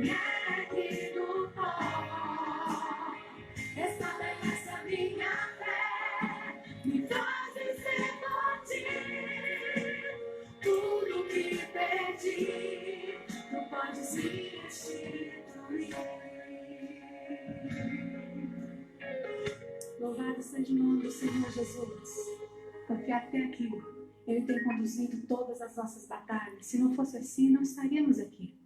ergue do pó, estabelece a minha fé, me faz vencer forte. Tudo que perdi, tu podes me restituir. Louvado seja o nome do Senhor Jesus, porque até aqui Ele tem conduzido todas as nossas batalhas. Se não fosse assim, não estaríamos aqui.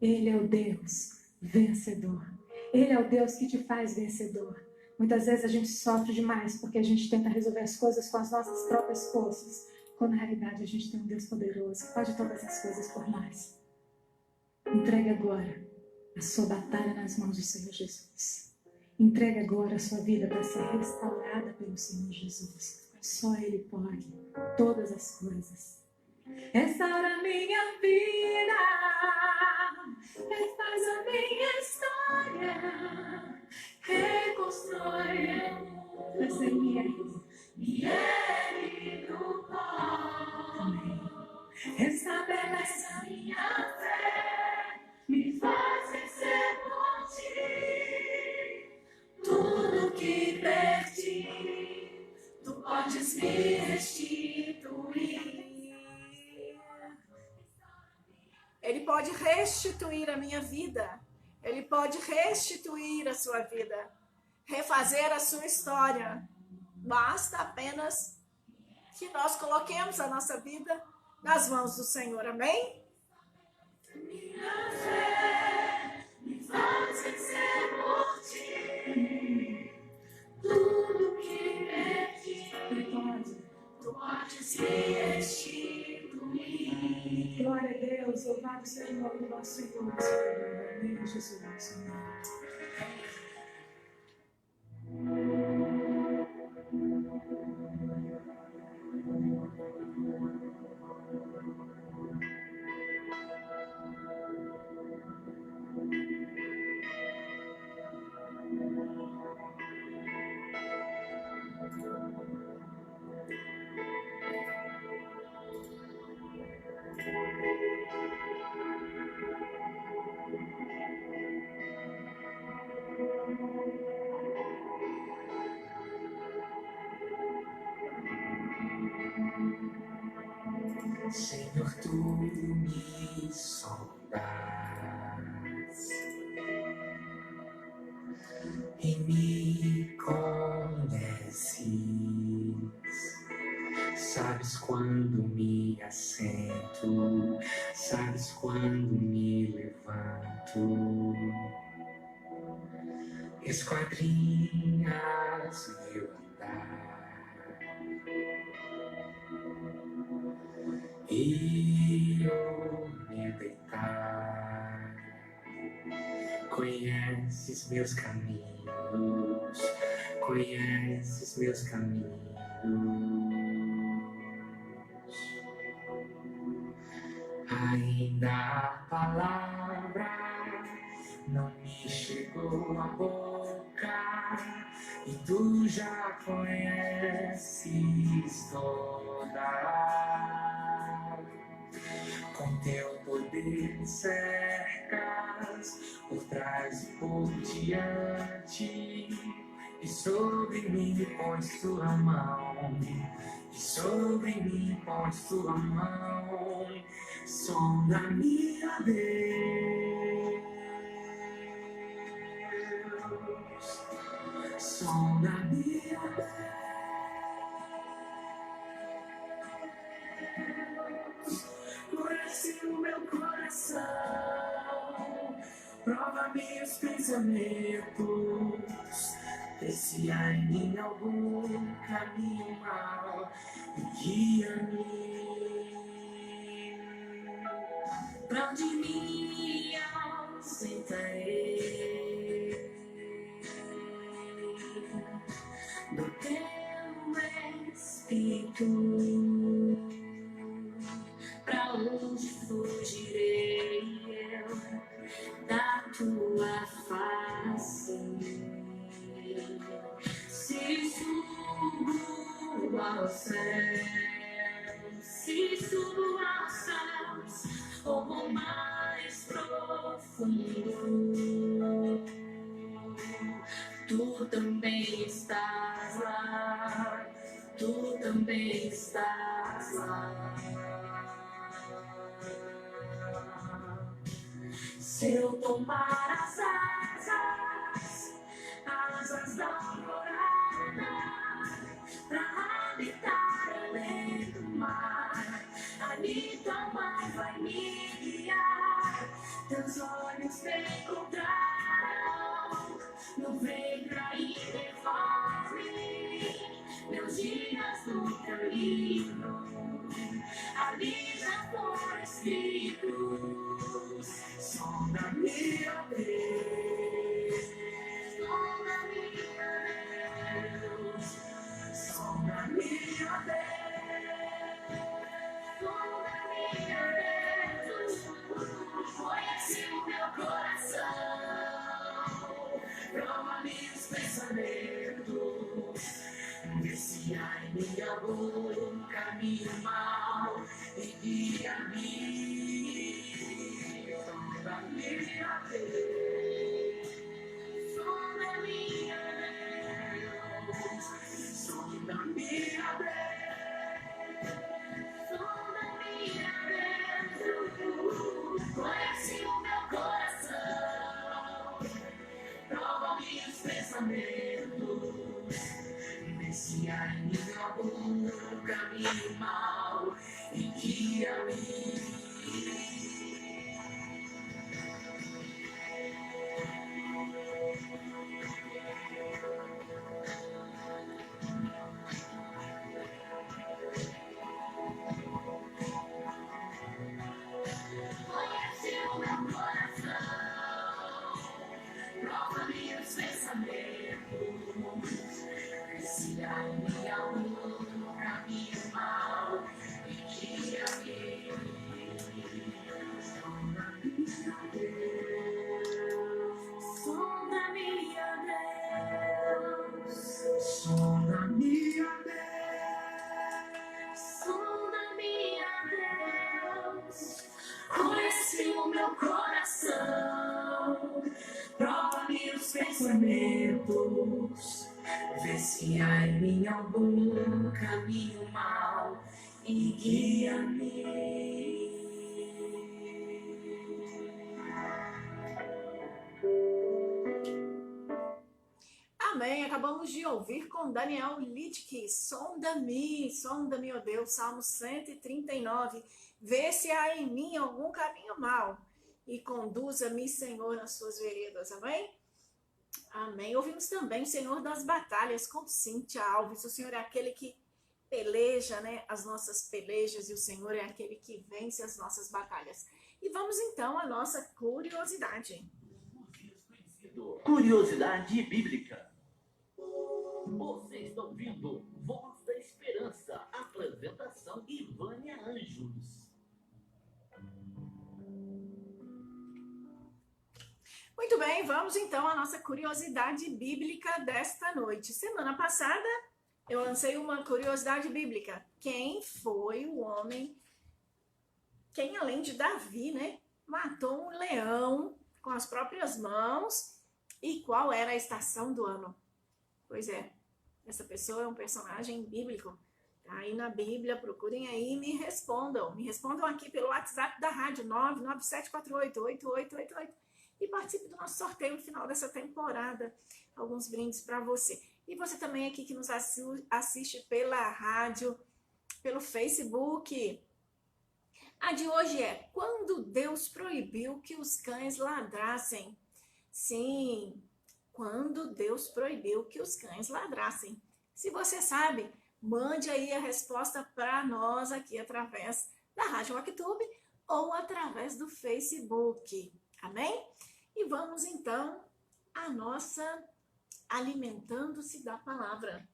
Ele é o Deus vencedor. Ele é o Deus que te faz vencedor. Muitas vezes a gente sofre demais porque a gente tenta resolver as coisas com as nossas próprias forças, quando na realidade a gente tem um Deus poderoso que pode todas as coisas por nós. Entregue agora a sua batalha nas mãos do Senhor Jesus. Entregue agora a sua vida para ser restaurada pelo Senhor Jesus. Só Ele pode todas as coisas. Restaura minha vida, refaz a minha história, reconstrói essa me ergue do pó, restabelece a minha fé, me faz vencer por ti. Tudo que perdi, tu podes me restituir. Ele pode restituir a minha vida. Ele pode restituir a sua vida. Refazer a sua história. Basta apenas que nós coloquemos a nossa vida nas mãos do Senhor. Amém? Minha fé me faz vencer por ti. Tudo que perdi, tu podes me restituir. Glória a Deus, louvado seja o nome do nosso Senhor. Amém, Jesus. Senhor, tu me sondas e me conheces. Sabes quando me assento, sabes quando me levanto. Esquadrinhas meu andar e eu me deitar. Conheces meus caminhos, conheces meus caminhos. Ainda a palavra não me chegou à boca e tu já conheces toda. Com teu poder me cercas, por trás e por diante, e sobre mim pões tua mão, e sobre mim pões tua mão. Sonda minha Deus, sonda minha Deus, conhece o meu coração, prova meus pensamentos, vê se há em mim algum caminho mau e guia-me. Pra onde me ausentarei do teu Espírito? Pra onde fugirei eu da tua face? Se subo aos céus, se subo aos céus, ou mais profundo, estás lá. Se eu tomar as asas da alvorada, pra habitar além do mar, ali tua mão vai me guiar, teus olhos me encontrarão, no ventre ainda envolve meus dias no teu livro, ali já foram escritos. Sonda-me, ó Deus, sonda-me, ó Deus, sonda-me, ó Deus, sonda-me, ó Deus, conhece o meu coração, prova-me os pensamentos, vê se há em mim algum caminho mau e guia-me. Sonda-me, ó Deus, sonda-me, ó Deus, sonda-me, ó Deus, conhece o meu coração, prova-me os pensamentos, vê se há em mim algum caminho mau e guia-me. Conhece o meu coração, prova-me os pensamentos, se há em mim algum caminho mau e guia-me. Sonda-me, ó Deus, sonda-me, ó Deus, sonda-me, ó Deus, conhece o meu coração, prova-me os pensamentos, vê se há em mim algum caminho mau e guia-me. Amém. Acabamos de ouvir com Daniel Lidke, sonda-me, ó Deus, Salmo 139. Vê se há em mim algum caminho mau e conduza-me, Senhor, nas suas veredas. Amém? Amém. Ouvimos também o Senhor das Batalhas com Cíntia Alves. O Senhor é aquele que peleja, né, as nossas pelejas, e o Senhor é aquele que vence as nossas batalhas. E vamos então à nossa curiosidade. Curiosidade bíblica. Você está ouvindo Voz da Esperança, apresentação Ivânia Anjos. Muito bem, vamos então à nossa curiosidade bíblica desta noite. Semana passada eu lancei uma curiosidade bíblica. Quem foi o homem, quem além de Davi, né, matou um leão com as próprias mãos, e qual era a estação do ano? Pois é, essa pessoa é um personagem bíblico. Tá aí na Bíblia, procurem aí e me respondam. Me respondam aqui pelo WhatsApp da rádio 997488888 e participe do nosso sorteio no final dessa temporada. Alguns brindes para você. E você também aqui que nos assiste pela rádio, pelo Facebook. A de hoje é: quando Deus proibiu que os cães ladrassem? Sim, quando Deus proibiu que os cães ladrassem. Se você sabe, mande aí a resposta para nós aqui através da Rádio Mactube ou através do Facebook. Amém? E vamos então à nossa alimentando-se da palavra.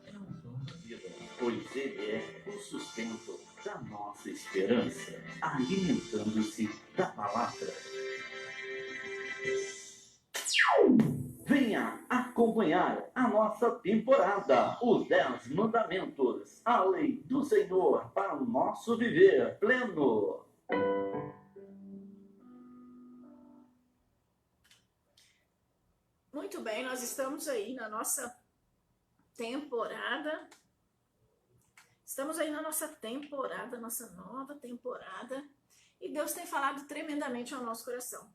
É um dom da vida, pois ele é o sustento da nossa esperança, alimentando-se da palavra. Venha acompanhar a nossa temporada, os 10 mandamentos, a lei do Senhor para o nosso viver pleno. Muito bem, nós estamos aí na nossa temporada Estamos aí na nossa temporada, nossa nova temporada, e Deus tem falado tremendamente ao nosso coração.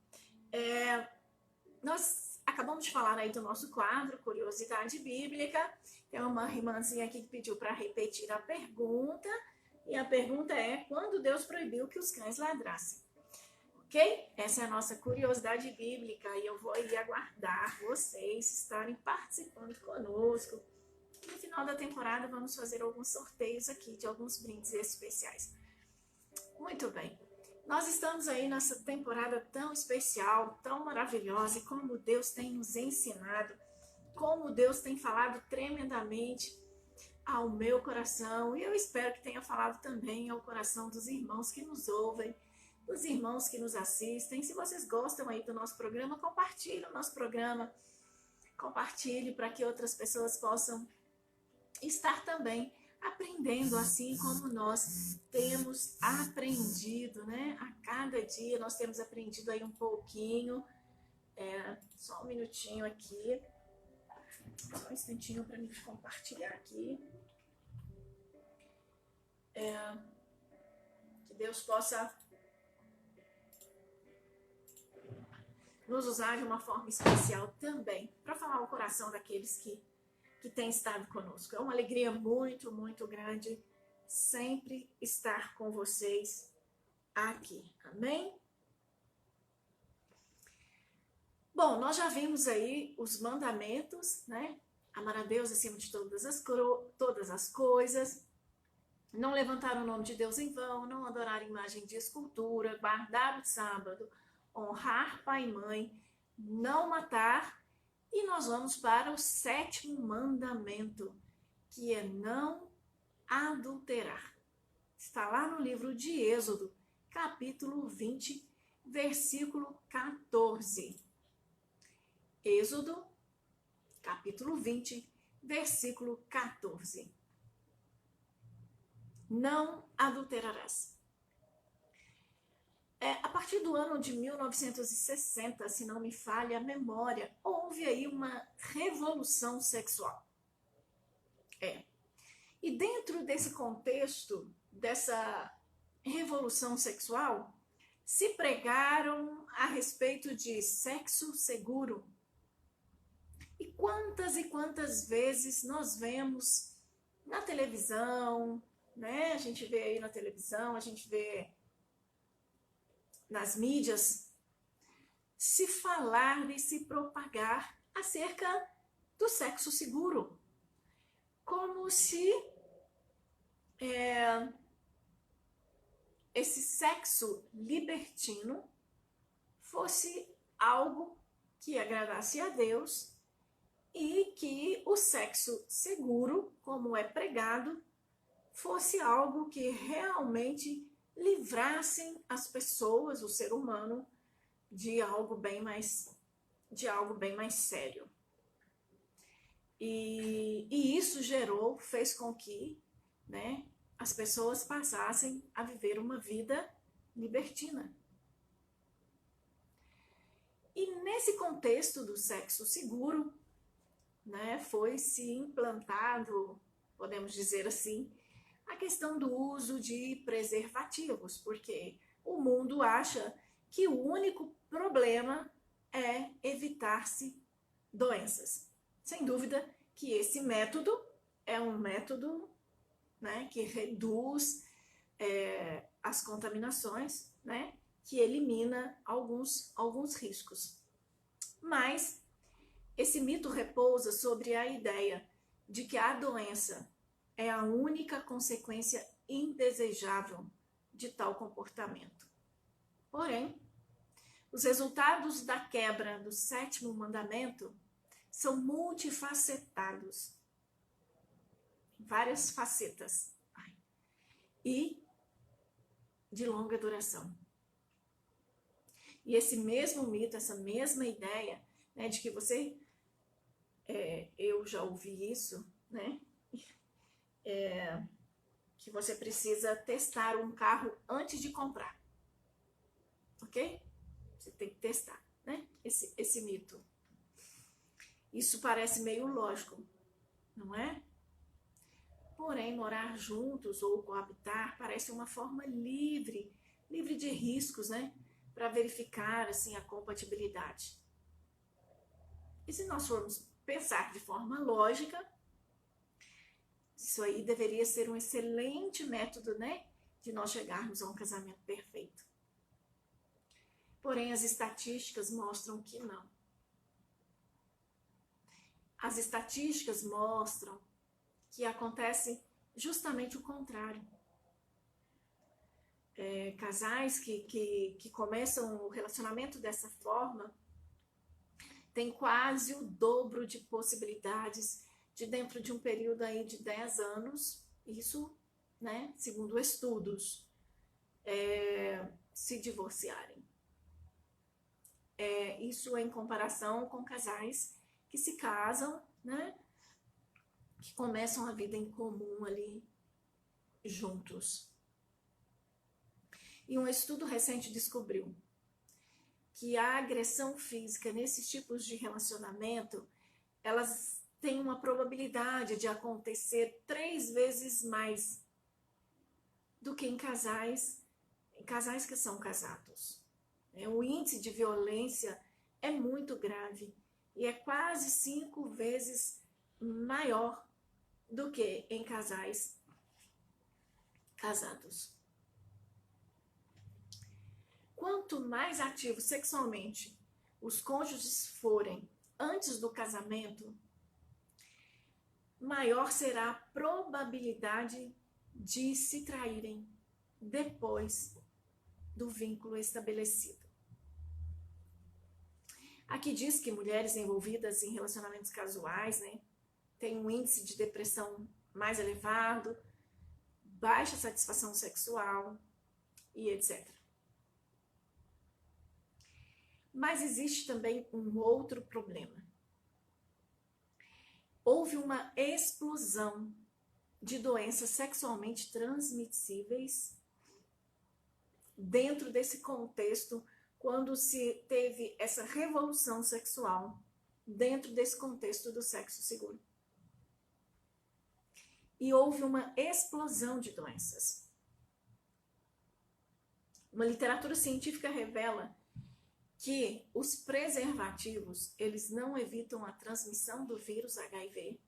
Nós acabamos de falar aí do nosso quadro, Curiosidade Bíblica. Tem uma irmãzinha aqui que pediu para repetir a pergunta, e a pergunta é: quando Deus proibiu que os cães ladrassem? Ok? Essa é a nossa curiosidade bíblica, e eu vou aí aguardar vocês estarem participando conosco. No final da temporada vamos fazer alguns sorteios aqui de alguns brindes especiais. Muito bem. Nós estamos aí nessa temporada tão especial, tão maravilhosa, e como Deus tem nos ensinado, como Deus tem falado tremendamente ao meu coração, e eu espero que tenha falado também ao coração dos irmãos que nos ouvem, dos irmãos que nos assistem. Se vocês gostam aí do nosso programa, compartilhe o nosso programa, compartilhe para que outras pessoas possam estar também aprendendo, assim como nós temos aprendido, né? A cada dia nós temos aprendido aí um pouquinho. Só um minutinho aqui, só um instantinho para mim compartilhar aqui. Que Deus possa nos usar de uma forma especial também para falar ao coração daqueles que têm estado conosco. É uma alegria muito, muito grande sempre estar com vocês aqui. Amém? Bom, nós já vimos aí os mandamentos, né? Amar a Deus acima de todas as coisas, não levantar o nome de Deus em vão, não adorar imagem de escultura, guardar o sábado, honrar pai e mãe, não matar. E nós vamos para o 7º mandamento, que é não adulterar. Está lá no livro de Êxodo, capítulo 20, versículo 14. Êxodo, capítulo 20, versículo 14. Não adulterarás. A partir do ano de 1960, se não me falha a memória, houve aí uma revolução sexual. E dentro desse contexto, dessa revolução sexual, se pregaram a respeito de sexo seguro. E quantas vezes nós vemos na televisão, né? A gente vê aí na televisão, a gente vê nas mídias, se falar e se propagar acerca do sexo seguro. Como se esse sexo libertino fosse algo que agradasse a Deus e que o sexo seguro, como é pregado, fosse algo que realmente livrassem as pessoas, o ser humano, de algo bem mais sério. E isso fez com que, né, as pessoas passassem a viver uma vida libertina. E nesse contexto do sexo seguro, né, foi se implantado, podemos dizer assim, a questão do uso de preservativos, porque o mundo acha que o único problema é evitar-se doenças. Sem dúvida que esse método é um método, né, que reduz as contaminações, né, que elimina alguns riscos. Mas esse mito repousa sobre a ideia de que a doença é a única consequência indesejável de tal comportamento. Porém, os resultados da quebra do 7º mandamento são multifacetados, várias facetas, e de longa duração. E esse mesmo mito, essa mesma ideia, né, de que eu já ouvi isso, né, que você precisa testar um carro antes de comprar, ok? Você tem que testar, né, esse mito. Isso parece meio lógico, não é? Porém, morar juntos ou coabitar parece uma forma livre de riscos, né? Para verificar assim a compatibilidade. E se nós formos pensar de forma lógica, isso aí deveria ser um excelente método, né, de nós chegarmos a um casamento perfeito. Porém, as estatísticas mostram que não. As estatísticas mostram que acontece justamente o contrário. Casais que começam o relacionamento dessa forma têm quase o dobro de possibilidades de dentro de um período aí de 10 anos, isso, né, segundo estudos, se divorciarem. Isso em comparação com casais que se casam, né, que começam a vida em comum ali juntos. E um estudo recente descobriu que a agressão física nesses tipos de relacionamento, elas têm uma probabilidade de acontecer 3 vezes mais do que em casais que são casados. O índice de violência é muito grave e é quase 5 vezes maior do que em casais casados. Quanto mais ativos sexualmente os cônjuges forem antes do casamento, maior será a probabilidade de se traírem depois do vínculo estabelecido. Aqui diz que mulheres envolvidas em relacionamentos casuais, né, têm um índice de depressão mais elevado, baixa satisfação sexual e etc. Mas existe também um outro problema. Houve uma explosão de doenças sexualmente transmissíveis dentro desse contexto, quando se teve essa revolução sexual dentro desse contexto do sexo seguro. E houve uma explosão de doenças. Uma literatura científica revela que os preservativos, eles não evitam a transmissão do vírus HIV.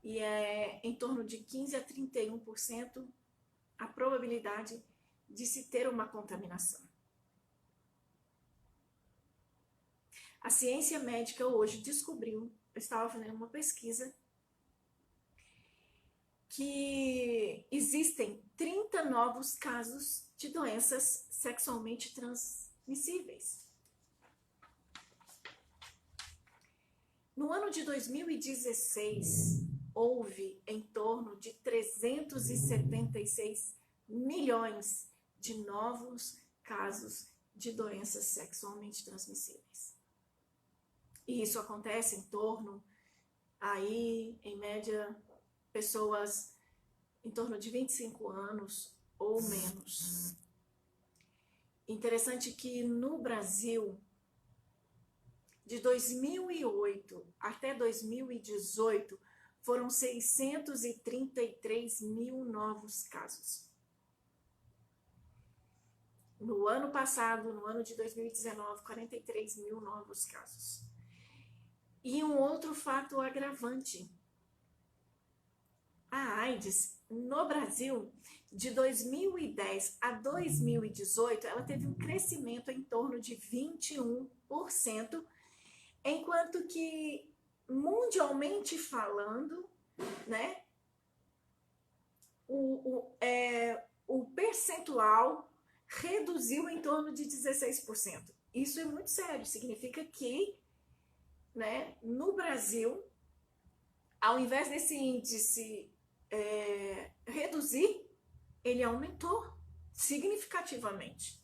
E é em torno de 15 a 31% a probabilidade de se ter uma contaminação. A ciência médica hoje descobriu, eu estava fazendo uma pesquisa, que existem 30 novos casos de doenças sexualmente transmissíveis. No ano de 2016, houve em torno de 376 milhões de novos casos de doenças sexualmente transmissíveis. E isso acontece em torno, aí, em média, pessoas em torno de 25 anos ou menos. Interessante que no Brasil, de 2008 até 2018, foram 633 mil novos casos. No ano passado, no ano de 2019, 43 mil novos casos. E um outro fato agravante. A AIDS, no Brasil, de 2010 a 2018, ela teve um crescimento em torno de 21%, enquanto que, mundialmente falando, né, o percentual reduziu em torno de 16%. Isso é muito sério, significa que, né, no Brasil, ao invés desse índice reduzir, ele aumentou significativamente.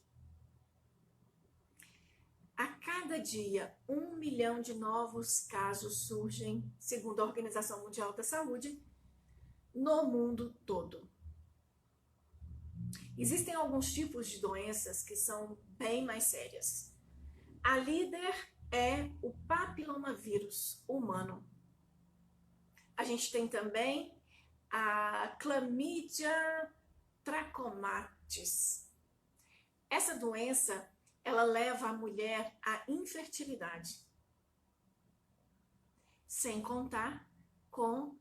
A cada dia, 1 milhão de novos casos surgem, segundo a Organização Mundial da Saúde, no mundo todo. Existem alguns tipos de doenças que são bem mais sérias. A líder é o papilomavírus humano. A gente tem também a Chlamydia trachomatis. Essa doença, ela leva a mulher à infertilidade, sem contar com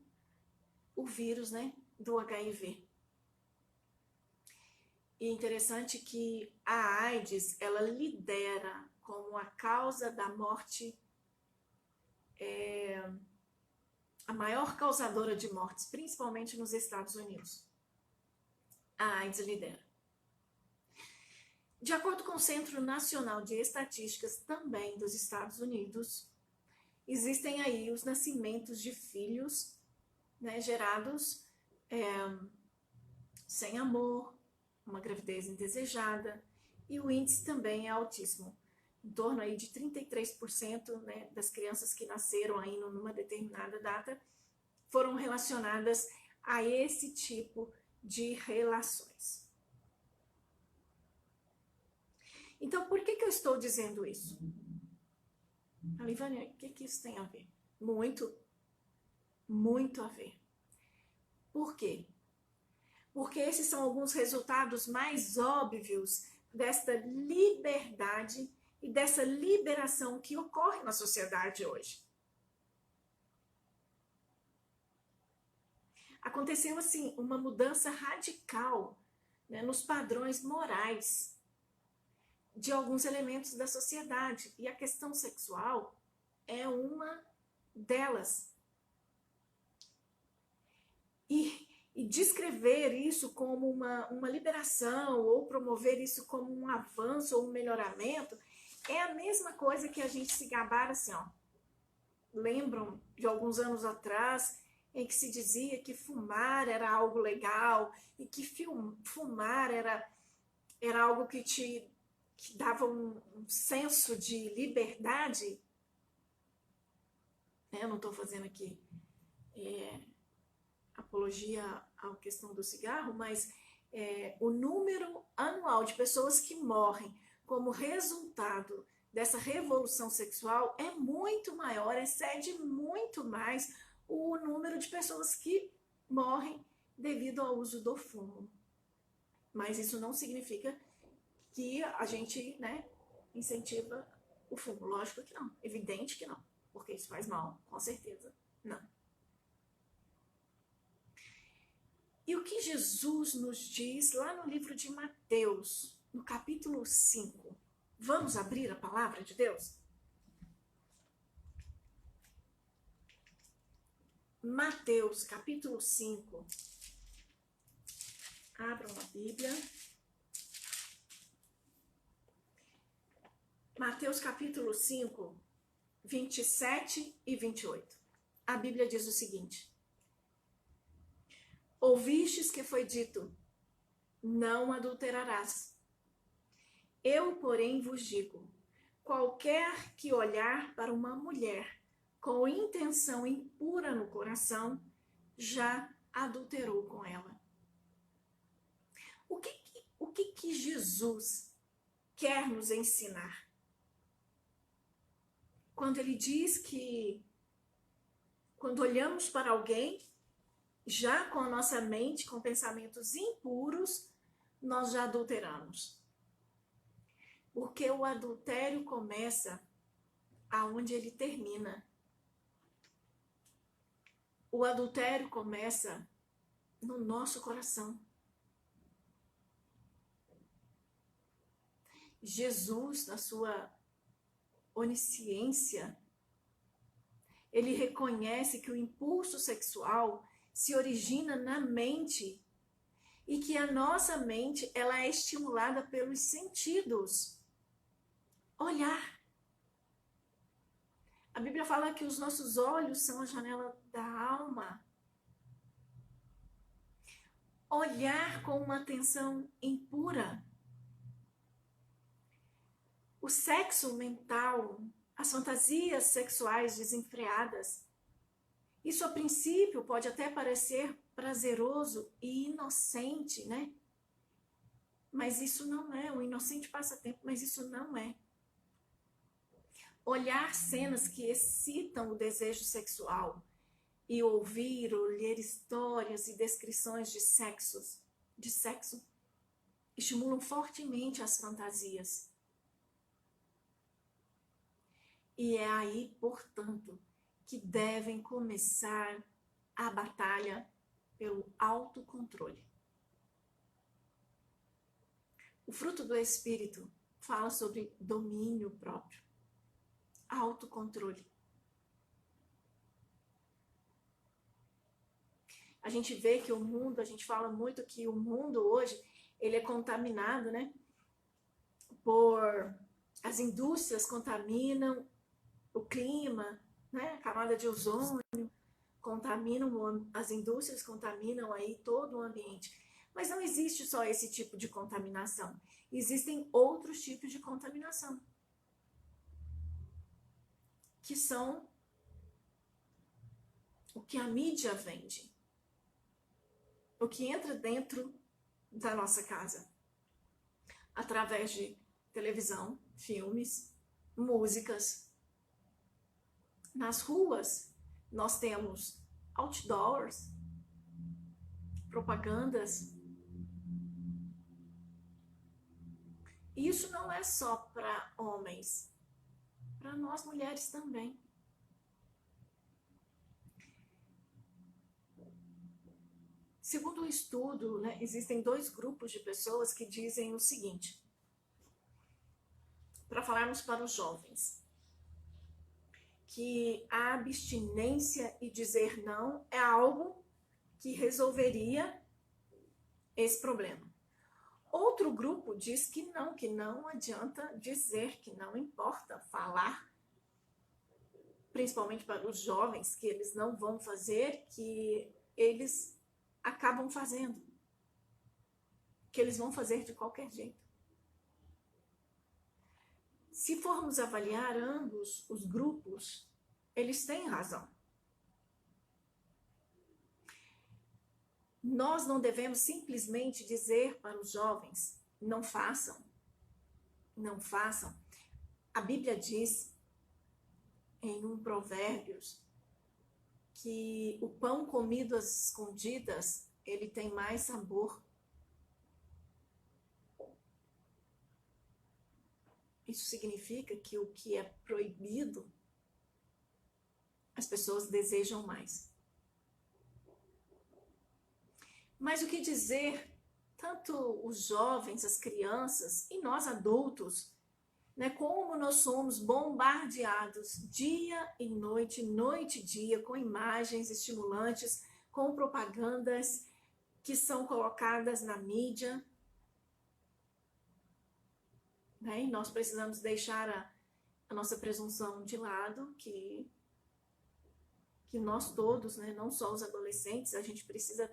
o vírus, né, do HIV. E é interessante que a AIDS, ela lidera como a causa da morte, a maior causadora de mortes, principalmente nos Estados Unidos. A AIDS lidera. De acordo com o Centro Nacional de Estatísticas, também dos Estados Unidos, existem aí os nascimentos de filhos, né, gerados sem amor, uma gravidez indesejada, e o índice também é altíssimo. Em torno aí de 33%, né, das crianças que nasceram aí numa determinada data foram relacionadas a esse tipo de relações. Então, por que eu estou dizendo isso? Alivânia, o que isso tem a ver? Muito, muito a ver. Por quê? Porque esses são alguns resultados mais óbvios desta liberdade e dessa liberação que ocorre na sociedade hoje. Aconteceu, assim, uma mudança radical, né, nos padrões morais de alguns elementos da sociedade. E a questão sexual é uma delas. E descrever isso como uma liberação ou promover isso como um avanço ou um melhoramento é a mesma coisa que a gente se gabar assim, ó. Lembram de alguns anos atrás em que se dizia que fumar era algo legal e que fumar era algo que dava um senso de liberdade? Eu não estou fazendo aqui apologia à questão do cigarro, mas o número anual de pessoas que morrem como resultado dessa revolução sexual é muito maior, excede muito mais o número de pessoas que morrem devido ao uso do fumo. Mas isso não significa que a gente, né, incentiva o fumo. Lógico que não, evidente que não, porque isso faz mal, com certeza, não. E o que Jesus nos diz lá no livro de Mateus, no capítulo 5? Vamos abrir a palavra de Deus? Mateus, capítulo 5. Abram a Bíblia. Mateus, capítulo 5, 27 e 28. A Bíblia diz o seguinte: ouvistes que foi dito, não adulterarás. Eu, porém, vos digo, qualquer que olhar para uma mulher com intenção impura no coração, já adulterou com ela. O que Jesus quer nos ensinar? Quando ele diz que, quando olhamos para alguém, já com a nossa mente, com pensamentos impuros, nós já adulteramos. Porque o adultério começa aonde ele termina. O adultério começa no nosso coração. Jesus, na sua onisciência, ele reconhece que o impulso sexual se origina na mente e que a nossa mente ela é estimulada pelos sentidos. Olhar. A Bíblia fala que os nossos olhos são a janela da alma. Olhar com uma atenção impura. O sexo mental, as fantasias sexuais desenfreadas, isso a princípio pode até parecer prazeroso e inocente, né? Mas isso não é. O inocente passatempo, mas isso não é. Olhar cenas que excitam o desejo sexual e ouvir ou ler histórias e descrições de sexo estimulam fortemente as fantasias. E é aí, portanto, que devem começar a batalha pelo autocontrole. O fruto do Espírito fala sobre domínio próprio, autocontrole. A gente vê que o mundo, a gente fala muito que o mundo hoje, ele é contaminado, né? As indústrias contaminam o clima, né? A camada de ozônio, as indústrias contaminam aí todo o ambiente. Mas não existe só esse tipo de contaminação. Existem outros tipos de contaminação, que são o que a mídia vende, o que entra dentro da nossa casa, através de televisão, filmes, músicas. Nas ruas, nós temos outdoors, propagandas. E isso não é só para homens, para nós mulheres também. Segundo o estudo, né, existem 2 grupos de pessoas que dizem o seguinte, para falarmos para os jovens, que a abstinência e dizer não é algo que resolveria esse problema. Outro grupo diz que não adianta dizer, que não importa falar, principalmente para os jovens, que eles não vão fazer, que eles acabam fazendo, que eles vão fazer de qualquer jeito. Se formos avaliar ambos os grupos, eles têm razão. Nós não devemos simplesmente dizer para os jovens, não façam, não façam. A Bíblia diz em um Provérbios que o pão comido às escondidas, ele tem mais sabor. Isso significa que o que é proibido, as pessoas desejam mais. Mas o que dizer, tanto os jovens, as crianças e nós adultos, né, como nós somos bombardeados dia e noite, noite e dia, com imagens estimulantes, com propagandas que são colocadas na mídia. Né, e nós precisamos deixar a nossa presunção de lado, que nós todos, né, não só os adolescentes, a gente precisa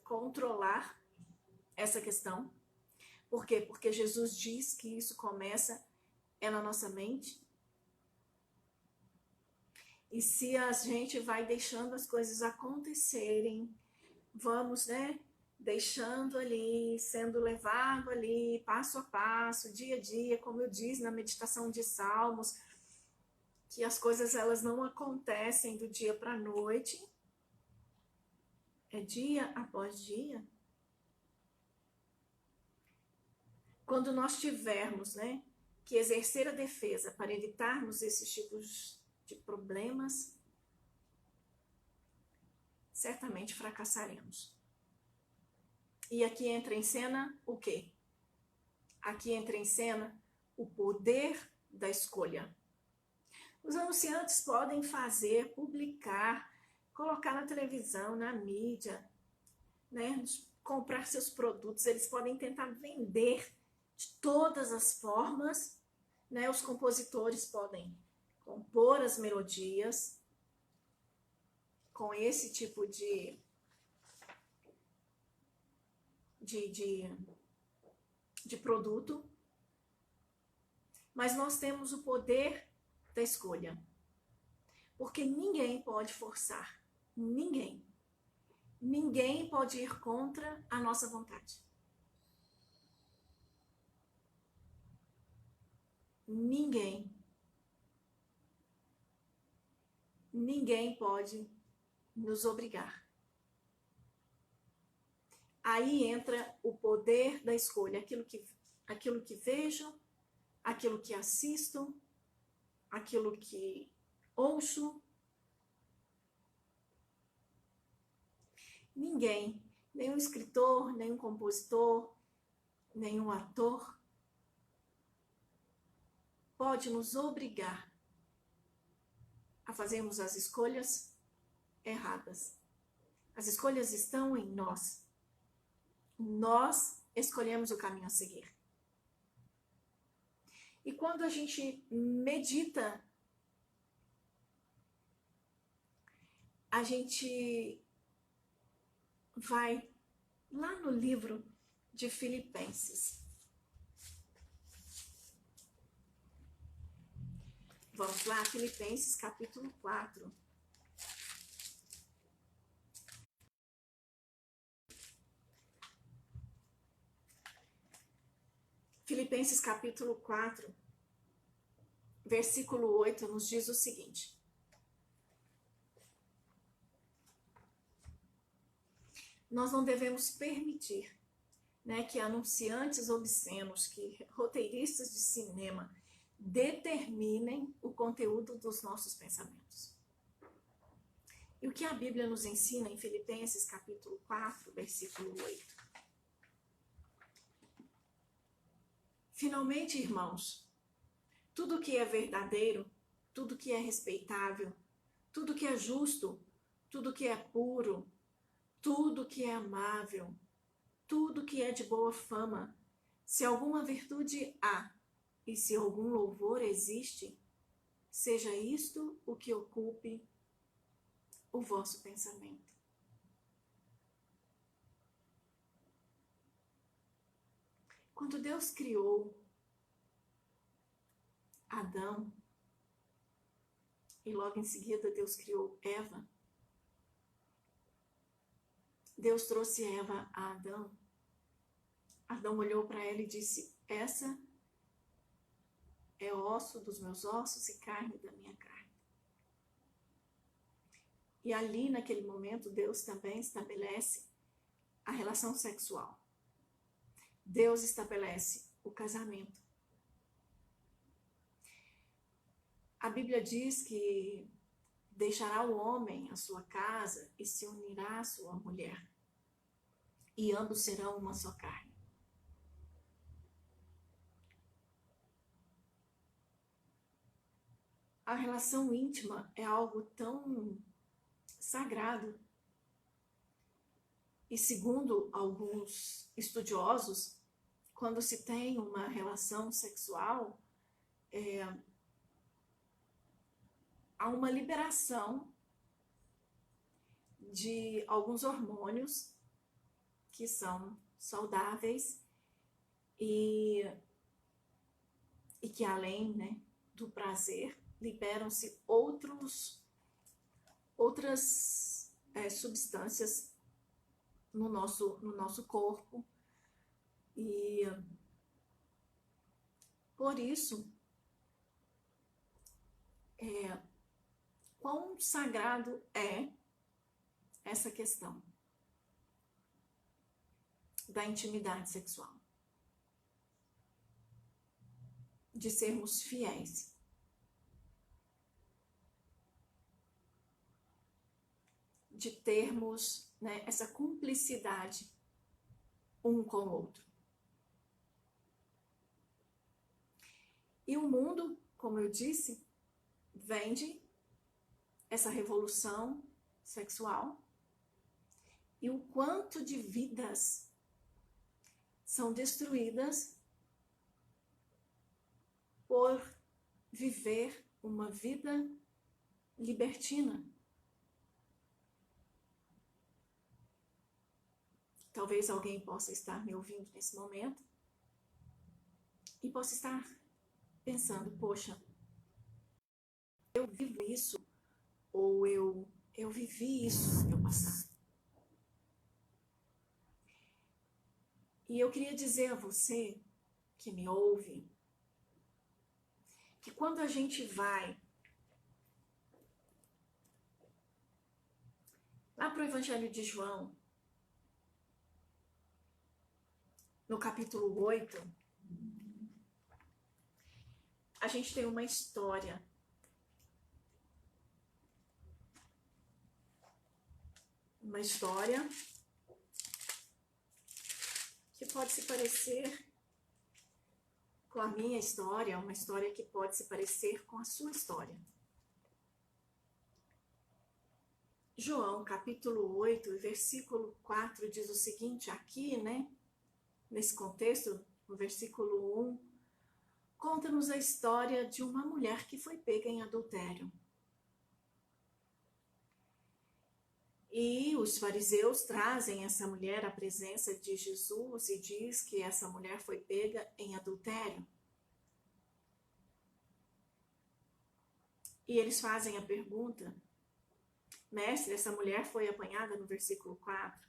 controlar essa questão. Por quê? Porque Jesus diz que isso começa na nossa mente. E se a gente vai deixando as coisas acontecerem, vamos, né, deixando ali, sendo levado ali, passo a passo, dia a dia, como eu disse na meditação de Salmos, que as coisas elas não acontecem do dia para a noite, é dia após dia. Quando nós tivermos, né, que exercer a defesa para evitarmos esses tipos de problemas, certamente fracassaremos. E aqui entra em cena o quê? Aqui entra em cena o poder da escolha. Os anunciantes podem fazer, publicar, colocar na televisão, na mídia, né, comprar seus produtos, eles podem tentar vender de todas as formas, né, os compositores podem compor as melodias com esse tipo de produto, mas nós temos o poder da escolha, porque ninguém pode forçar, ninguém pode ir contra a nossa vontade. Ninguém pode nos obrigar. Aí entra o poder da escolha, aquilo que vejo, aquilo que assisto, aquilo que ouço. Ninguém, nenhum escritor, nenhum compositor, nenhum ator pode nos obrigar a fazermos as escolhas erradas. As escolhas estão em nós. Nós escolhemos o caminho a seguir. E quando a gente medita, a gente vai lá no livro de Filipenses. Vamos lá, Filipenses capítulo 4. Filipenses capítulo 4, versículo 8, nos diz o seguinte: nós não devemos permitir, né, que anunciantes obscenos, que roteiristas de cinema determinem o conteúdo dos nossos pensamentos. E o que a Bíblia nos ensina em Filipenses capítulo 4, versículo 8? Finalmente, irmãos, tudo que é verdadeiro, tudo que é respeitável, tudo que é justo, tudo que é puro, tudo que é amável, tudo que é de boa fama, se alguma virtude há e se algum louvor existe, seja isto o que ocupe o vosso pensamento. Quando Deus criou Adão, e logo em seguida Deus criou Eva, Deus trouxe Eva a Adão. Adão olhou para ela e disse: essa é osso dos meus ossos e carne da minha carne. E ali, naquele momento, Deus também estabelece a relação sexual. Deus estabelece o casamento. A Bíblia diz que deixará o homem a sua casa e se unirá à sua mulher, e ambos serão uma só carne. A relação íntima é algo tão sagrado. E segundo alguns estudiosos, quando se tem uma relação sexual, há uma liberação de alguns hormônios que são saudáveis e que além, né, do prazer, liberam-se outras substâncias no nosso corpo. E por isso, quão sagrado é essa questão da intimidade sexual, de sermos fiéis, de termos, né, essa cumplicidade um com o outro. E o mundo, como eu disse, vende essa revolução sexual, e o quanto de vidas são destruídas por viver uma vida libertina. Talvez alguém possa estar me ouvindo nesse momento e possa estar pensando: poxa, eu vivo isso, ou eu vivi isso no meu passado. E eu queria dizer a você que me ouve que quando a gente vai Lá para o Evangelho de João, no capítulo 8, a gente tem uma história. Uma história que pode se parecer com a minha história, uma história que pode se parecer com a sua história. João, capítulo 8, versículo 4, diz o seguinte, aqui, né? Nesse contexto, no versículo 1, conta-nos a história de uma mulher que foi pega em adultério. E os fariseus trazem essa mulher à presença de Jesus e diz que essa mulher foi pega em adultério. E eles fazem a pergunta, mestre, essa mulher foi apanhada no versículo 4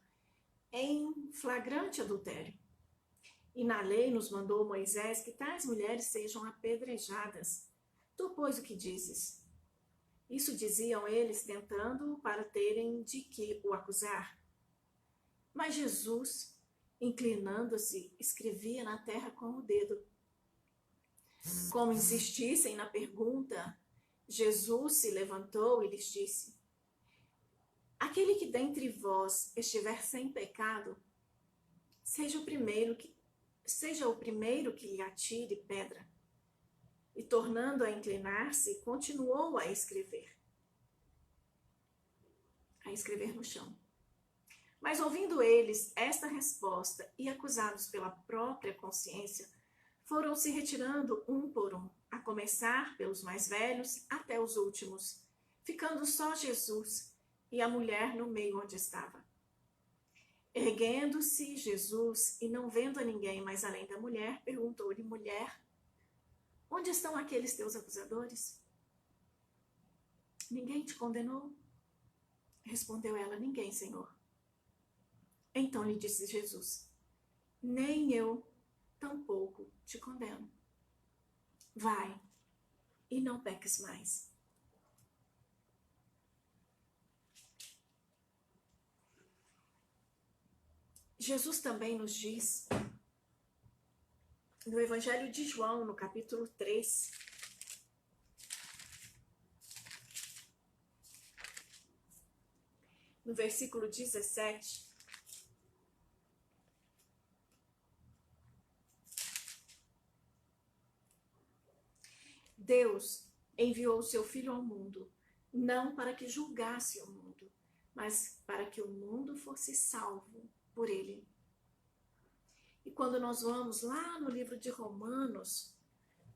em flagrante adultério. E na lei nos mandou Moisés que tais mulheres sejam apedrejadas. Tu, pois, o que dizes? Isso diziam eles tentando para terem de que o acusar. Mas Jesus, inclinando-se, escrevia na terra com o dedo. Como insistissem na pergunta, Jesus se levantou e lhes disse, aquele que dentre vós estiver sem pecado, seja o primeiro que lhe atire pedra. E tornando a inclinar-se, continuou a escrever no chão. Mas ouvindo eles esta resposta e acusados pela própria consciência, foram se retirando um por um, a começar pelos mais velhos até os últimos, ficando só Jesus e a mulher no meio onde estava. Erguendo-se Jesus e não vendo a ninguém mais além da mulher, perguntou-lhe, mulher, onde estão aqueles teus acusadores? Ninguém te condenou? Respondeu ela, ninguém, Senhor. Então lhe disse Jesus, nem eu tampouco te condeno. Vai e não peques mais. Jesus também nos diz, no Evangelho de João, no capítulo 3, no versículo 17, Deus enviou o seu Filho ao mundo, não para que julgasse o mundo, mas para que o mundo fosse salvo por ele. E quando nós vamos lá no livro de Romanos,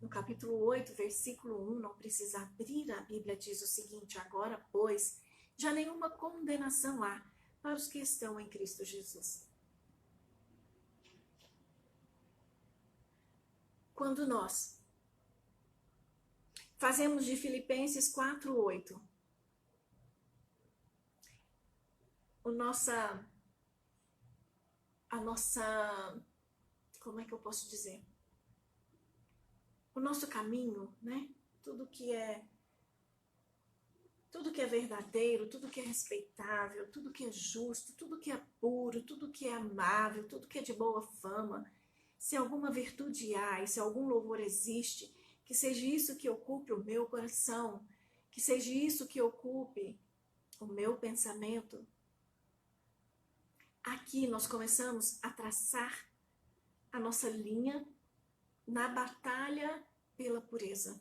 no capítulo 8, versículo 1, não precisa abrir a Bíblia, diz o seguinte, agora, pois, já nenhuma condenação há para os que estão em Cristo Jesus. Quando nós fazemos de Filipenses 4:8 a nossa, como é que eu posso dizer? O nosso caminho, né? Tudo que é verdadeiro, tudo que é respeitável, tudo que é justo, tudo que é puro, tudo que é amável, tudo que é de boa fama, se alguma virtude há e se algum louvor existe, que seja isso que ocupe o meu coração, que seja isso que ocupe o meu pensamento. Aqui nós começamos a traçar a nossa linha na batalha pela pureza.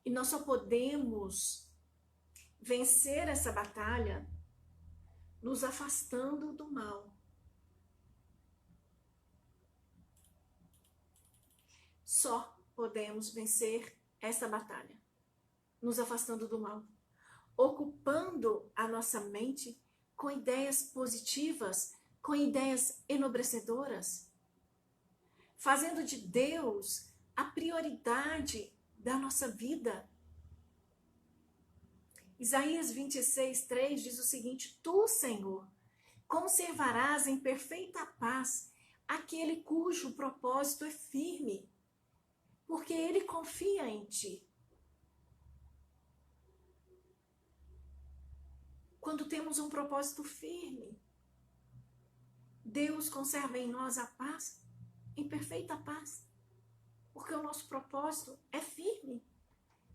E nós só podemos vencer essa batalha nos afastando do mal. Só podemos vencer essa batalha nos afastando do mal, ocupando a nossa mente com ideias positivas, com ideias enobrecedoras, fazendo de Deus a prioridade da nossa vida. Isaías 26:3 diz o seguinte, tu, Senhor, conservarás em perfeita paz aquele cujo propósito é firme, porque ele confia em ti. quando temos um propósito firme. Deus conserva em nós a paz, em perfeita paz, porque o nosso propósito é firme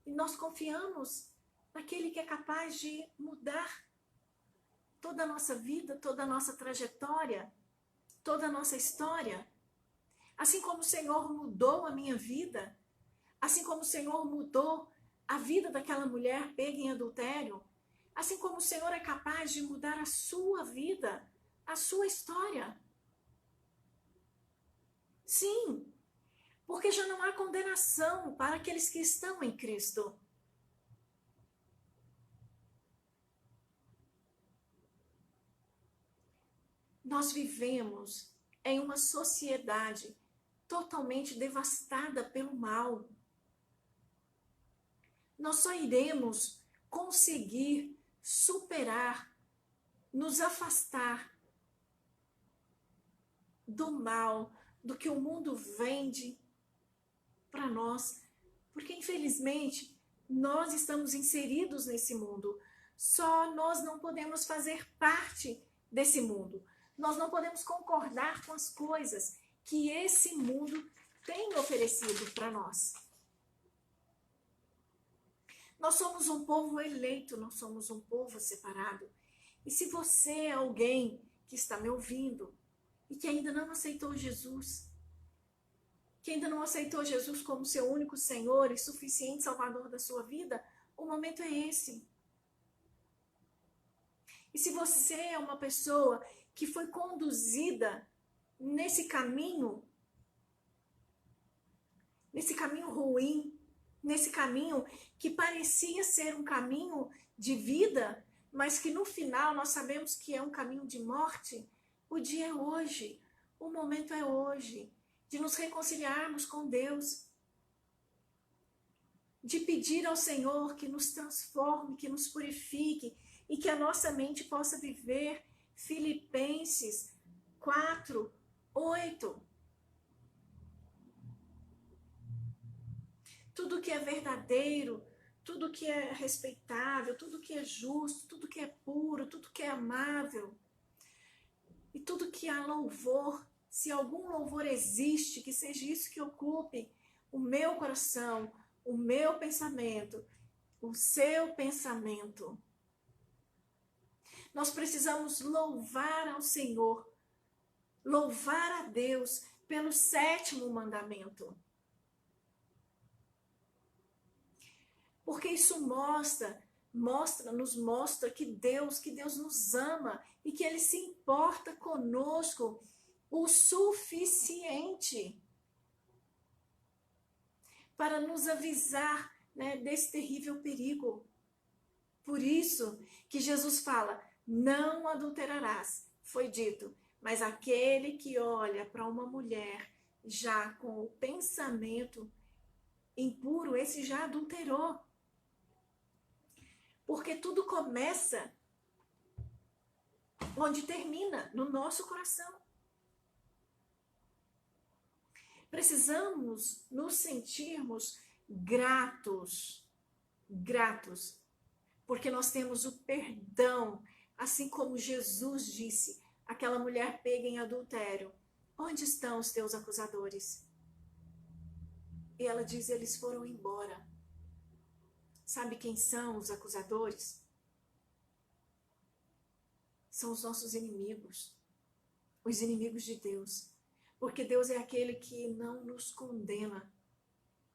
e nós confiamos naquele que é capaz de mudar toda a nossa vida, toda a nossa trajetória, toda a nossa história. Assim como o Senhor mudou a minha vida, assim como o Senhor mudou a vida daquela mulher pega em adultério, assim como o Senhor é capaz de mudar a sua vida, a sua história. Sim, porque já não há condenação para aqueles que estão em Cristo. Nós vivemos em uma sociedade totalmente devastada pelo mal. Nós só iremos conseguir superar, nos afastar do mal, do que o mundo vende para nós, porque infelizmente nós estamos inseridos nesse mundo. Só nós não podemos fazer parte desse mundo. Nós não podemos concordar com as coisas que esse mundo tem oferecido para nós. Nós somos um povo eleito, nós somos um povo separado. E se você é alguém que está me ouvindo e que ainda não aceitou Jesus, que ainda não aceitou Jesus como seu único Senhor e suficiente Salvador da sua vida, o momento é esse. E se você é uma pessoa que foi conduzida nesse caminho ruim, nesse caminho que parecia ser um caminho de vida, mas que no final nós sabemos que é um caminho de morte, o dia é hoje, o momento é hoje, de nos reconciliarmos com Deus, de pedir ao Senhor que nos transforme, que nos purifique e que a nossa mente possa viver Filipenses 4:8. Tudo que é verdadeiro, tudo que é respeitável, tudo que é justo, tudo que é puro, tudo que é amável e tudo que há louvor, se algum louvor existe, que seja isso que ocupe o meu coração, o meu pensamento, o seu pensamento. Nós precisamos louvar ao Senhor, louvar a Deus pelo 7º mandamento. Porque isso nos mostra que Deus nos ama e que Ele se importa conosco o suficiente para nos avisar, né, desse terrível perigo. Por isso que Jesus fala, não adulterarás, foi dito, mas aquele que olha para uma mulher já com o pensamento impuro, esse já adulterou. Porque tudo começa onde termina, no nosso coração. Precisamos nos sentirmos gratos, porque nós temos o perdão, assim como Jesus disse, aquela mulher pega em adultério, onde estão os teus acusadores? E ela diz, eles foram embora. Sabe quem são os acusadores? São os nossos inimigos, os inimigos de Deus. Porque Deus é aquele que não nos condena,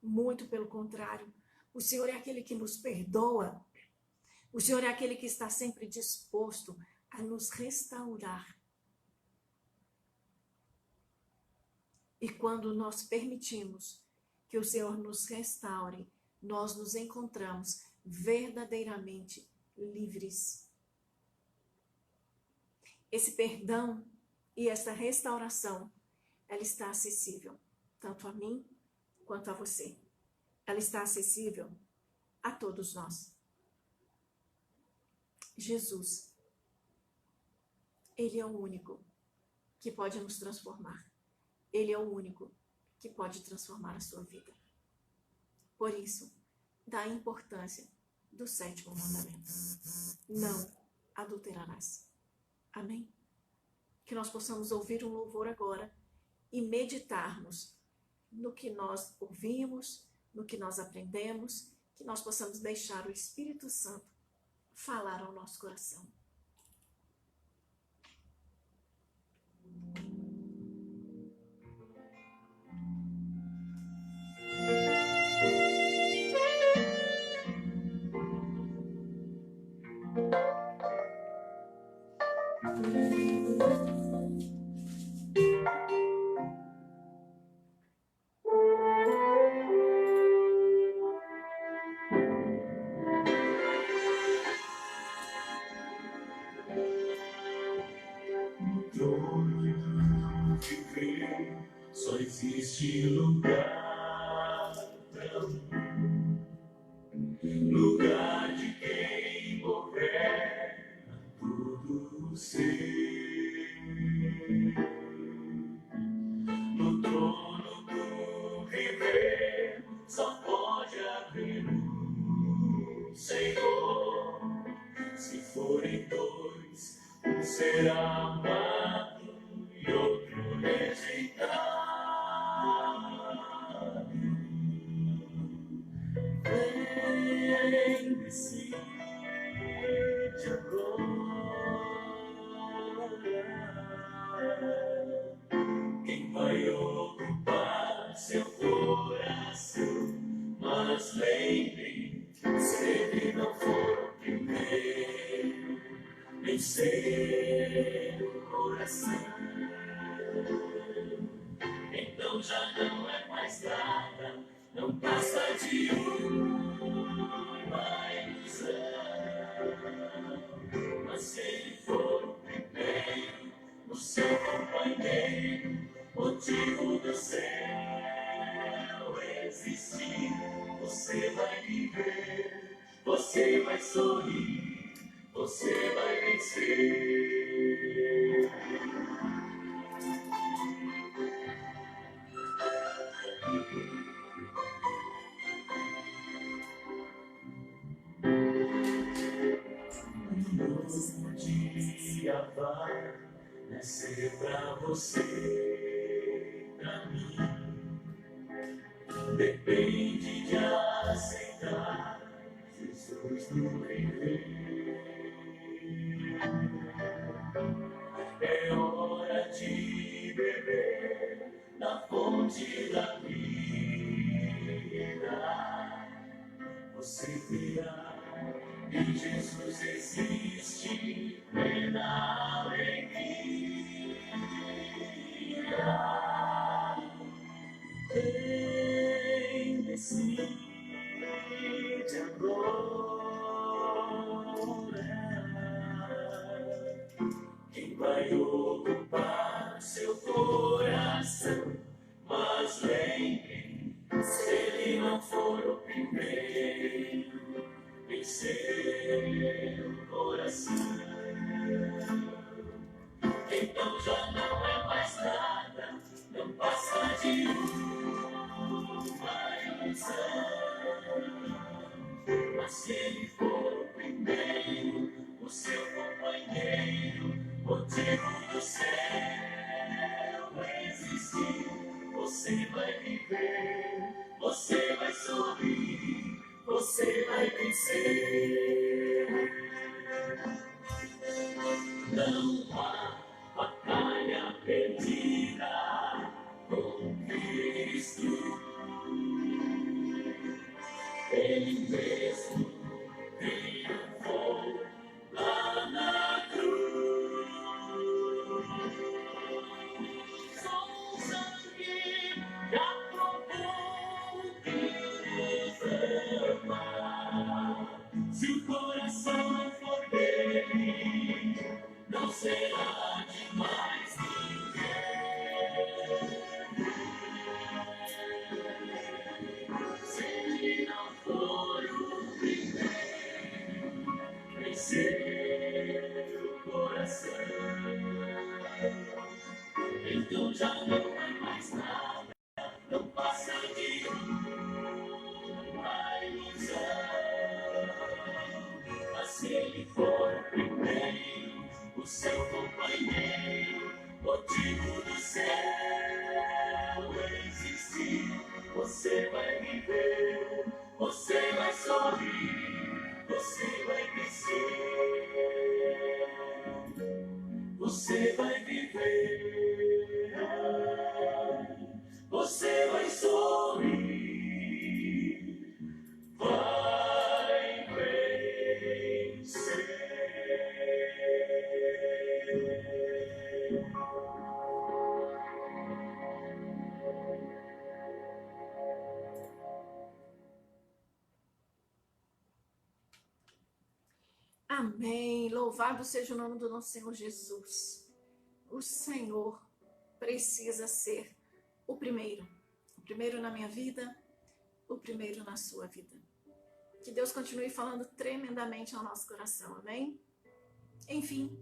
muito pelo contrário. O Senhor é aquele que nos perdoa. O Senhor é aquele que está sempre disposto a nos restaurar. E quando nós permitimos que o Senhor nos restaure, nós nos encontramos verdadeiramente livres. Esse perdão e essa restauração, ela está acessível, tanto a mim quanto a você. Ela está acessível a todos nós. Jesus, Ele é o único que pode nos transformar. Ele é o único que pode transformar a sua vida. Por isso, dá a importância do 7º mandamento. Não adulterarás. Amém? Que nós possamos ouvir um louvor agora e meditarmos no que nós ouvimos, no que nós aprendemos, que nós possamos deixar o Espírito Santo falar ao nosso coração. Só existe lugar pra mim, lugar de quem governa tudo ser. No trono do viver só pode haver um Senhor. Se forem dois, um será amado e outro rejeitado. Vem, decide agora quem vai ocupar seu coração. Mas lembrem, se ele não for o primeiro em seu coração, então já não é mais nada, não passa de uma ilusão. Mas se ele for o primeiro, o seu companheiro, motivo do céu existir, você vai viver, você vai sorrir, você vai vencer. Um dia vai nascer pra você, pra mim. Depende de aceitar Jesus no viver. É hora de beber na fonte da vida. Você verá que Jesus existe, plena alegria. Quem decide agora quem vai ocupar seu coração. Mas lembrem, se ele não for o primeiro em seu coração, então já não é mais nada, não passa de uma ilusão. Mas se ele for o primeiro, o seu companheiro, motivo do céu existir, você vai viver, você vai sorrir, você vai vencer. Não há batalha perdida com Cristo. Ele mesmo triunfou lá na cruz. Com sangue já provou que nos ama. Se o coração não for dele, não será de mais ninguém. Se ele não for o primeiro em seu coração, então já não é mais nada, não passa de uma ilusão. Mas se ele for o primeiro contigo do céu existir. Você vai viver, você vai sorrir, você vai crescer, você vai viver, você vai sorrir, vai crescer. Amém. Louvado seja o nome do nosso Senhor Jesus. O Senhor precisa ser o primeiro na minha vida, o primeiro na sua vida. Que Deus continue falando tremendamente ao nosso coração, amém? Enfim,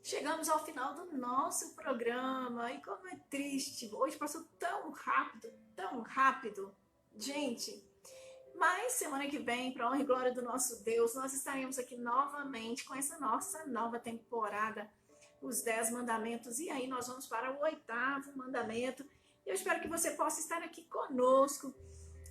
chegamos ao final do nosso programa e como é triste, hoje passou tão rápido, gente. Mas semana que vem, para a honra e glória do nosso Deus, nós estaremos aqui novamente com essa nossa nova temporada, os 10 mandamentos, e aí nós vamos para o 8º mandamento. Eu espero que você possa estar aqui conosco,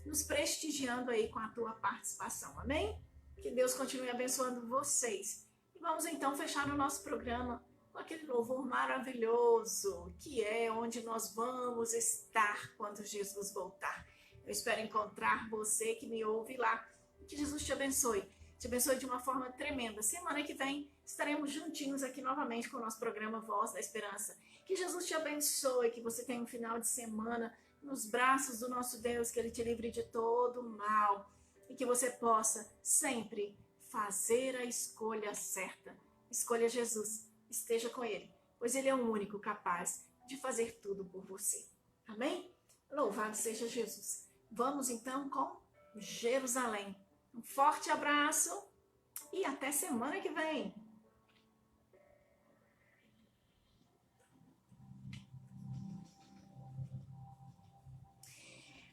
nos prestigiando aí com a tua participação, amém? Que Deus continue abençoando vocês. E vamos então fechar o nosso programa com aquele louvor maravilhoso, que é onde nós vamos estar quando Jesus voltar. Eu espero encontrar você que me ouve lá. Que Jesus te abençoe de uma forma tremenda. Semana que vem estaremos juntinhos aqui novamente com o nosso programa Voz da Esperança. Que Jesus te abençoe, que você tenha um final de semana nos braços do nosso Deus, que Ele te livre de todo mal e que você possa sempre fazer a escolha certa. Escolha Jesus, esteja com Ele, pois Ele é o único capaz de fazer tudo por você. Amém? Louvado seja Jesus. Vamos então com Jerusalém. Um forte abraço e até semana que vem.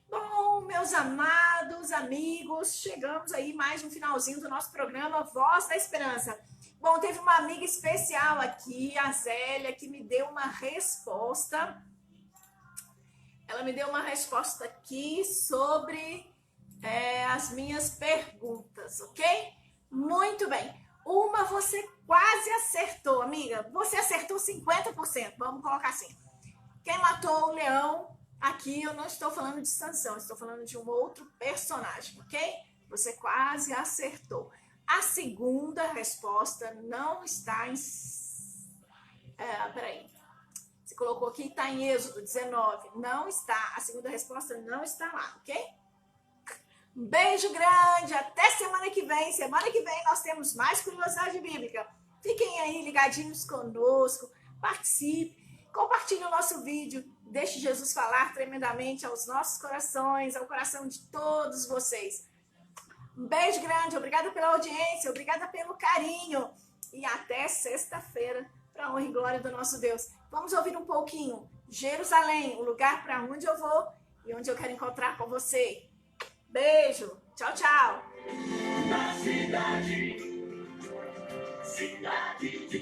Bom, meus amados amigos, chegamos aí mais um finalzinho do nosso programa Voz da Esperança. Bom, teve uma amiga especial aqui, a Zélia, que me deu uma resposta. Ela me deu uma resposta aqui sobre as minhas perguntas, ok? Muito bem. Uma você quase acertou, amiga. Você acertou 50%, vamos colocar assim. Quem matou o leão, aqui eu não estou falando de Sansão, estou falando de um outro personagem, ok? Você quase acertou. A segunda resposta não está em... peraí. Você colocou aqui, está em Êxodo 19. Não está. A segunda resposta não está lá, ok? Um beijo grande. Até semana que vem. Semana que vem nós temos mais curiosidade bíblica. Fiquem aí ligadinhos conosco. Participe. Compartilhe o nosso vídeo. Deixe Jesus falar tremendamente aos nossos corações, ao coração de todos vocês. Um beijo grande. Obrigada pela audiência. Obrigada pelo carinho. E até sexta-feira, para a honra e glória do nosso Deus. Vamos ouvir um pouquinho. Jerusalém, o lugar para onde eu vou e onde eu quero encontrar com você. Beijo. Tchau, tchau. Na cidade de